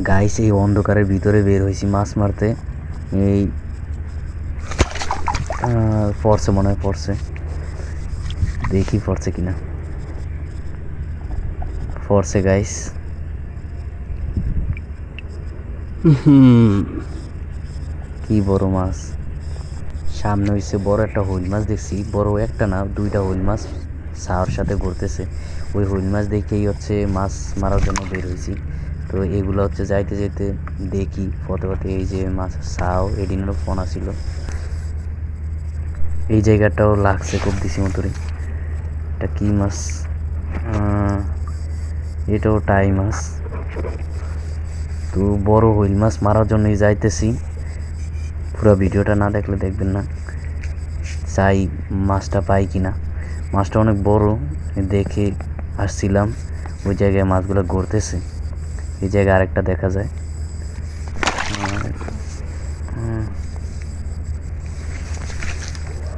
Guys এই অন্ধকারের ভিতরে বের হয়েছি মাছ মারতে। এই পড়ছে মনে হয়, পড়ছে, দেখি পড়ছে কিনা। পড়ছে গাইস। কি বড় মাছ! সামনে হইছে বড় একটা হইল মাছ দেখছি, বড় একটা না, দুইটা হইল মাছ ছাওয়ার সাথে ঘুরতেছে। ওই হইল মাছ দেখেই হচ্ছে মাছ মারার জন্য বের হয়েছি। তো এগুলো হচ্ছে যাইতে যেতে দেখি পথে পথে এই যে মাছ ছাও এডিনেরও ফোন আসিল। এই জায়গাটাও লাগছে খুব দিছি মতোরে। এটা কি মাছ? এটাও টাই মাছ। তো বড় হইল মাছ মারার জন্যই যাইতেছি। পুরো ভিডিওটা না দেখলে দেখবেন না। চাই মাছটা পাই কিনা। মাছটা অনেক বড়, দেখে আসছিলাম। ওই জায়গায় মাছগুলো ঘুরতেছে। এই জায়গায় আরেকটা দেখা যায়।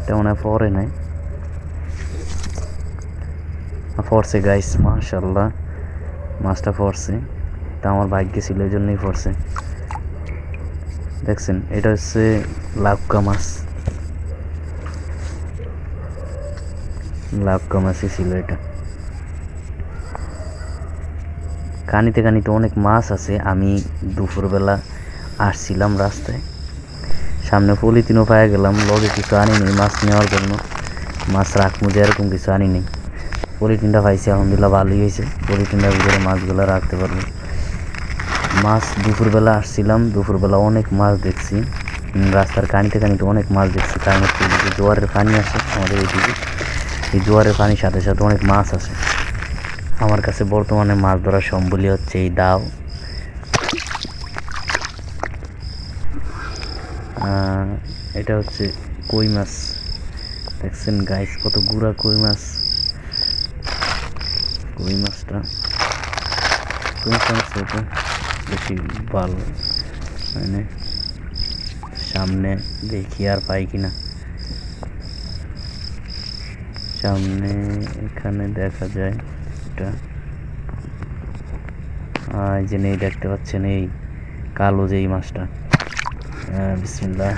এটা মনে হয় পরে নাই, পড়ছে গাইস, মাশাল্লাহ মাছটা পড়ছে। তা আমার ভাগ্যে ছিল, এই জন্যই পড়ছে। দেখছেন, এটা হচ্ছে লাউকা মাছ। লাউকা মাছই ছিল এটা। কানিতে কানিতে অনেক মাছ আছে। আমি দুপুরবেলা আসছিলাম রাস্তায়, সামনে পলিথিনও পায়ে গেলাম, লগে কিছু আনিনি মাছ নেওয়ার জন্য। মাছ রাখবো যে এরকম কিছু আনিনি। পলিথিনটা পাইছি, আলহামদুলিল্লাহ ভালোই হয়েছে। পলিথিনটার ভিতরে মাছগুলো রাখতে পারবো। মাছ দুপুরবেলা আসছিলাম, দুপুরবেলা অনেক মাছ দেখছি। রাস্তার কানিতে কানিতে অনেক মাছ দেখছি। কারণ হচ্ছে এদিকে জোয়ারের পানি আসে আমাদের এইদিকে। এই জোয়ারের পানির সাথে সাথে অনেক মাছ আসে। আমার কাছে বর্তমানে মাছ ধরার সম্বলই হচ্ছে এই দাও। এটা হচ্ছে কই মাছ। দেখছেন গাইস, কত গুড়া কই মাছ। কই মাছটা ছোট, বেশি ভালো মানে। সামনে দেখি আর পাই কিনা। সামনে এখানে দেখা যায় এটা। এই যে নেই, দেখতে পাচ্ছেন এই কালো যেই মাছটা। বিসমিল্লাহ,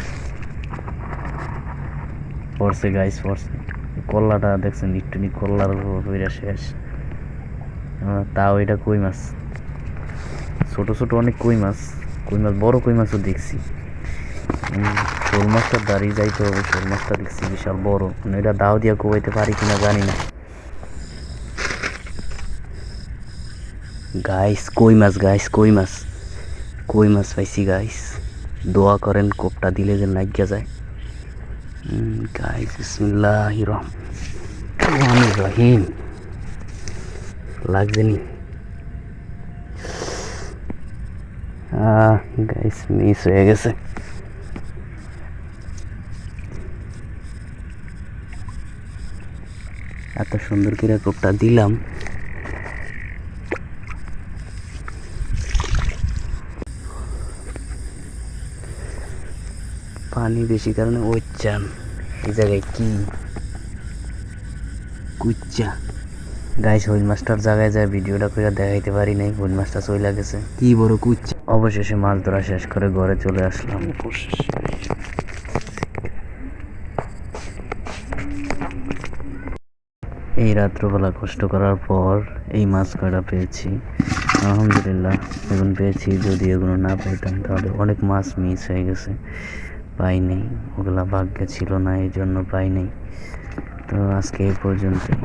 পড়ছে গাইস, পড়ছে। কল্লাটা দেখছেন, একটুনি কল্লার উপরে শেষ। তাও এটা কই মাছ, ছোট ছোট অনেক কই মাছ। কই মাছ, বড় কই মাছও দেখছি। শোল মাছটা দাঁড়িয়ে যাইতে হবে। শোল মাছটা দেখছি বিশাল বড়, এটা দাও দিয়া কোবাইতে পারি কিনা জানি না। গাইস কই মাছ, গাইস কই মাছ, কই মাছ পাইছি গাইস। দোয়া করেন কোপটা দিলে যে লাগিয়া যায়। গাইস বিসমিল্লাহির রহমানির রহিম। লাগছে নি? গাইস মিস হয়ে গেছে। এত সুন্দর করে কোপটা দিলাম, পানি বেশি কারণে ওই চান। এই জায়গায় কি কুচ্চা। গাইস হইল মাছটার জায়গায় যায় ভিডিওটা করে দেখাইতে পারি নাই, হইল মাছটা চলে গেছে। কি বড় কুচ্চা। অবশেষে মাছ ধরা শেষ করে ঘরে চলে আসলাম। এই রাত্রবেলা কষ্ট করার পর এই মাছ কয়টা পেয়েছি, আলহামদুলিল্লাহ। এখন পেয়েছি, যদি এগুলো না পাইতাম তাহলে অনেক মাছ মিস হয়ে গেছে, পাই নেই। ওগুলা ভাগ্যে ছিল না, এই জন্য পাই নেই। তো আজকে এই পর্যন্তই।